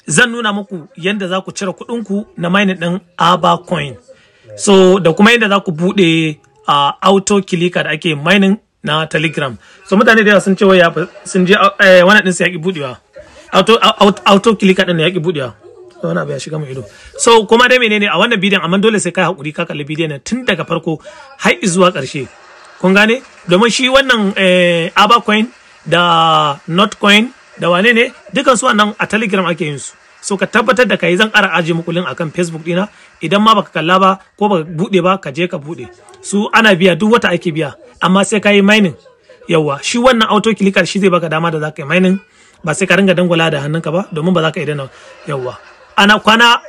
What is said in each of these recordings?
zan nuna muku yanda za ku cire kuɗinku na mining ɗin Ava Coin. So da kuma yanda za ku buɗe auto clicker da ake mining na Telegram. So mutane da yawa sun ce waya sun je wannan ɗin sai ya ki buɗewa. Auto clicker ɗin ya ki buɗewa. Wani abu ya shiga mu ido. So kuma dai menene a wannan bidiyon, amma dole sai kai hakuri ka kalli bidiyon nan tun daga farko har zuwa ƙarshe. Kun gane? Domin shi wannan Ava Coin da Notcoin da wane ne dukan su wannan a Telegram ake yin su. So ka tabbatar da kai zan ƙara aje muku link akan Facebook dina, idan ma baka kalla ba ko baka bude ba ka je ka bude. Su ana biya duk wata ake biya, amma sai ka yi mining. Yawa shi wannan auto clicker shi zai baka dama da za ka yi mining, ba sai ka ringa dangwala da hannunka ba domin ba za ka yi dana. Yawa ana kwana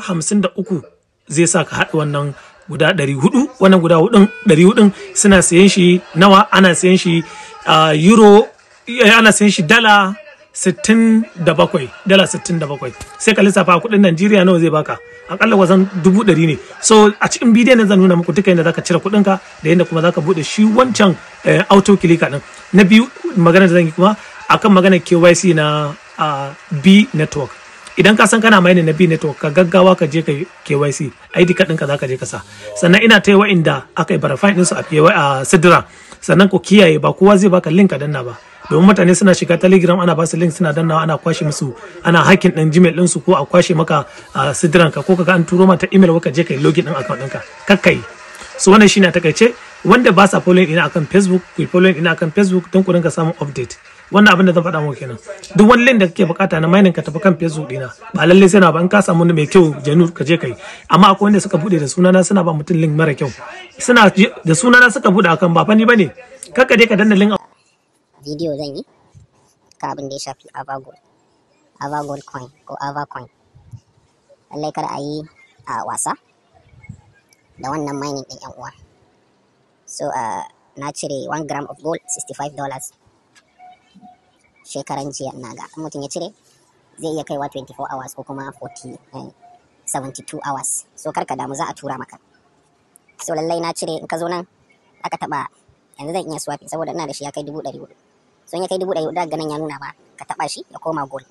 53 zai sa ka haɗa wannan guda 400, wannan guda 400 suna sayen shi nawa? Ana sayen shi euro, ana sayen shi dala 67, dala 67. Sai ka lissafa kuɗin Najeriya nawa zai baka, akalla wasan 100 ne. So a cikin bidiyon nan zan nuna muku duka yadda zaka cire kuɗinka da yadda kuma zaka bude shi wancan auto clicker din. Na biyu magana da zan yi kuma akan magana KYC na B network. Idan ka san kana mining na B network, ka gaggawa ka je ka KYC, ID card ɗinka zaka je ka sa. Sannan ina ta yi wa'inda aka yi verify ɗinsu a Sidra. Sannan ku kiyaye ba kowa zai baka link ka danna ba, domin mutane suna shiga Telegram ana ba su link suna dannawa, ana kwashe musu, ana hacking ɗin Gmail ɗinsu ko a kwashe maka Sidran ka, ko kaga an turo mata email ka je ka yi login ɗin account ɗinka, kakkai. So wannan shine a takaice. Wanda ba sa following ina akan Facebook, ku following ina akan Facebook don ku dinga samun update. Wannan abin da zan faɗa muku kenan. Duk wani link da kake bukata na mining ka tafi kan Facebook dina, ba lalle sai na ba, in ka samu mai kyau Janu ka je kai. Amma akwai wanda suka bude da sunana suna ba mutum link mara kyau, suna da sunana suka bude akan ba fani bane. Kakka je ka danna link. Video zan yi ka abin da ya shafi Ava Gold coin ko Ava coin. Lallai kada a yi a wasa da wannan mining din yan uwa. So na cire 1 gram of gold $65 shekaran jiya. Na ga mutum ya cire zai iya kaiwa 24 hours ko kuma 72 hours. So karka damu, za a tura maka. So lallai na cire, in ka zo nan aka taba, yanzu zan iya swapping saboda ina da shi ya kai 400. So in ya kai 400 daga nan ya nuna ba ka taba shi ya koma gold.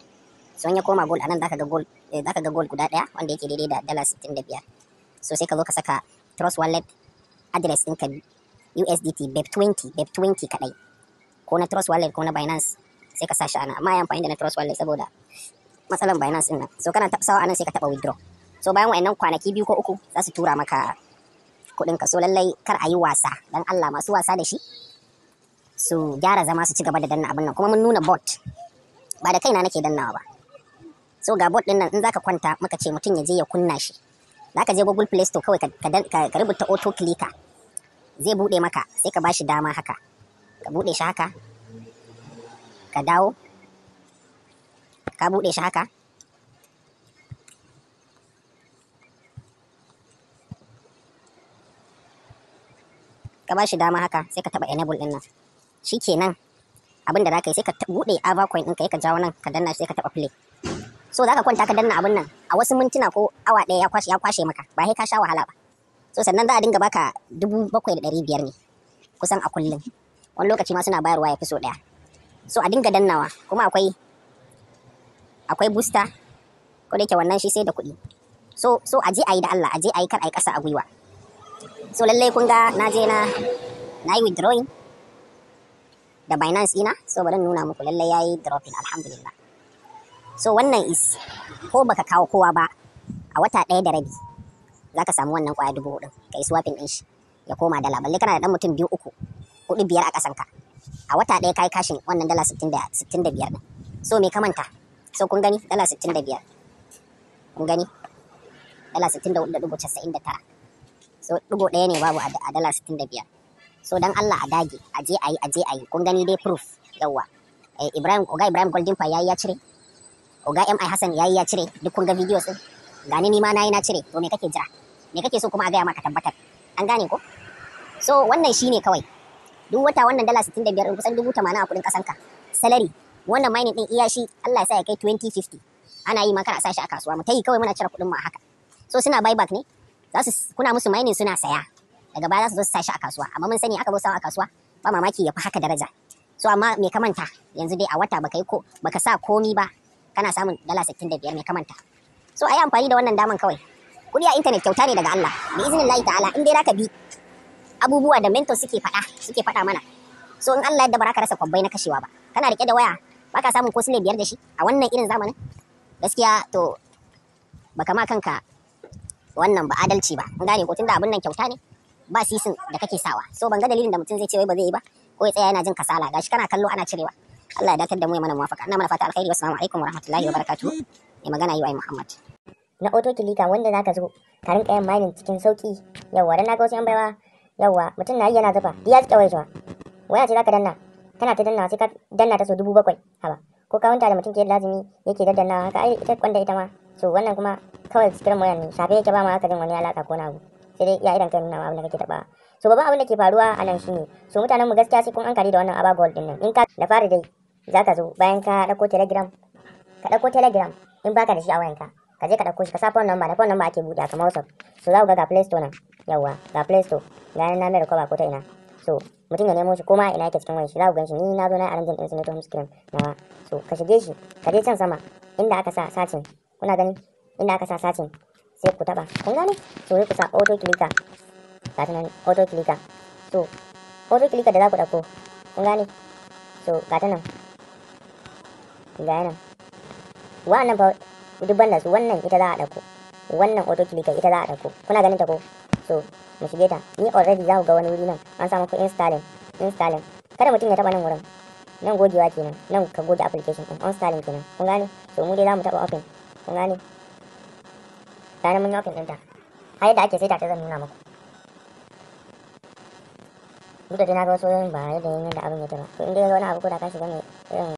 So in ya koma gold anan zaka ga gold guda daya wanda yake daidai da dala 65. So sai ka zo ka saka Trust Wallet address ɗinka USDT BEP20 kadai, ko na Trust Wallet ko na Binance sai ka sa shi ana, amma ya amfani da na Trust Wallet saboda matsalan Binance din nan. So kana sawa anan sai ka taba withdraw. So bayan wayannan kwanaki 2 ko 3 za su tura maka kuɗinka. So lallai kar a yi wasa, dan Allah masu wasa da shi su gyara zama su ci gaba da danna abin nan. Kuma mun nuna bot, ba da kaina nake dannawa ba. So ga bot din nan in zaka kwanta muka ce mutum ya je ya kunna shi, zaka je Google Play Store kawai ka rubuta auto clicker, zai bude maka, sai ka bashi dama haka, ka bude shi haka, ka dawo, ka bude shi haka, ka bashi dama haka, sai ka taba enable din nan. Shikenan abin da zaka yi sai ka bude Ava coin ɗinka, ka jawo nan ka danna sai ka taba play. So zaka kwanta ka danna abin nan a wasu mintuna ko awa ɗaya ya kwashe maka, ba sai ka sha wahala ba. So sannan za a dinga baka 7,500 ne kusan a kullum, wani lokaci ma suna bayarwa ya fi so ɗaya. So a dinga dannawa, kuma akwai booster, ko da yake wannan shi sai da kuɗi. So a je a yi da Allah, a je a yi, kar a yi ƙasa a gwiwa. So lallai kun ga na je na yi withdrawing da Binance ina. So bari nuna muku, lallai yayi dropping, alhamdulillah. So wannan is, ko baka kawo kowa ba, a wata 1 da rabi zaka samu wannan kwaya 4,000 kai swapping din shi ya koma dala. Balle kana da dan mutum 2, 3, 4, 5 a kasan ka, a wata 1 kai kashin wannan dala 65 din. So me ka manta? So kun gani dala 65, kun gani dala 64.99. So digo ɗaya ne babu a dala 65. So dan Allah a dage, aje ayi. Kun gani dai proof. Yawa Oga Ibrahim Golden Pie yayi ya cire, Oga MI Hassan yayi ya cire, duk kun ga videos din. Gani ni ma nayi na cire. To me kake jira? Me kake so kuma a gaya maka tabbatar? An gane ko? So wannan shine kawai. Duk wata wannan dala 65 din kusan 80,000 a kudin kasanka. Salary wannan mining din iya shi Allah ya sa ya kai 2050. Ana yi ma kana sa shi a kasuwa, mu tayi kawai muna cire kudin mu a haka. So suna buyback ne, kuna musu mining suna saya, daga baya za su zo su sa shi a kasuwa. Amma mun sani aka zo sawa a kasuwa ba mamaki ya fi haka daraja. So amma me ka manta yanzu dai a wata baka sa komi ba, kana samun dala 65 mai kamanta. So a yi amfani da wannan daman kawai. Kuɗi a intanet kyauta ne daga Allah. Bi izinin ta'ala in dai zaka bi abubuwa da mentor suke faɗa mana. So in Allah yadda ba ka rasa kwabbai na kashewa ba. Kana rike da waya baka samun ko sile 5 da shi a wannan irin zamanin. Gaskiya to baka ma kanka wannan ba adalci ba. Kun gane ko tunda abin nan kyauta ne ba sisin da kake sawa. So ban ga dalilin da mutum zai ce wai ba zai yi ba ko ya tsaya yana jin kasala gashi kana kallo ana cirewa. Allah ya datar da mu ya mana muwafaka. Ina mana fata alkhairi. Wassalamu alaikum warahmatullahi wabarakatuh. Mai magana UI Muhammad. Na auto kilika wanda zaka zo ka rinka yin mining cikin sauki. Yawwa dan naga wasu yan baiwa. Yawwa mutum na yi yana zufa. Diya tsike waya ce zaka danna. Kana ta danna sai ka danna ta so 7,000. Haba. Ko ka wanta da mutum ke lazimi yake daddannawa haka ai ita kwanda ita ma. So wannan kuma kawai screen wayan ne. Shafe yake ba ma haka jin wani alaka ko na abu. Sai dai ya idan kai nuna abin da kake taba. So babban abin da ke faruwa a nan shine so mutanen mu gaskiya sai kun ankari da wannan aba gold din nan. In ka da fari dai zaka zo bayan ka dauko telegram in baka da shi a wayanka ka je ka dauko shi ka sa phone number da phone number ake buɗe kamar WhatsApp. So za ku ga Play Store nan. Yawwa ga Play Store ga na mai recover ko ta ina. So mutum ya nemo shi koma ina yake cikin wayar shi za ku ganshi ni na zo na arrange din su ne to home screen nawa. So ka shige shi ka je can sama inda aka sa searching kuna gani inda aka sa searching sai ku taba kun gane so sai ku sa auto clicker ga ta nan auto clicker. So auto clicker da za ku dauko kun gane so ga ta nan ga nan wannan fa dubban da su wannan ita za a dauko wannan auto clicker ita za a dauko kuna ganin ta ko so mu shige ta ni already za ku ga wani wuri nan an samu ku installing kada mutum ya taba nan wurin nan gogewa kenan nan ka goge application din installing kenan kun gane so mu dai za mu taba open kun gane bayan mun yi open ɗinta har yadda ake saita ta zan nuna muku duk da dai na ga wasu ba yadda abin yake ba to in dai wani abu ko da ka shiga mai irin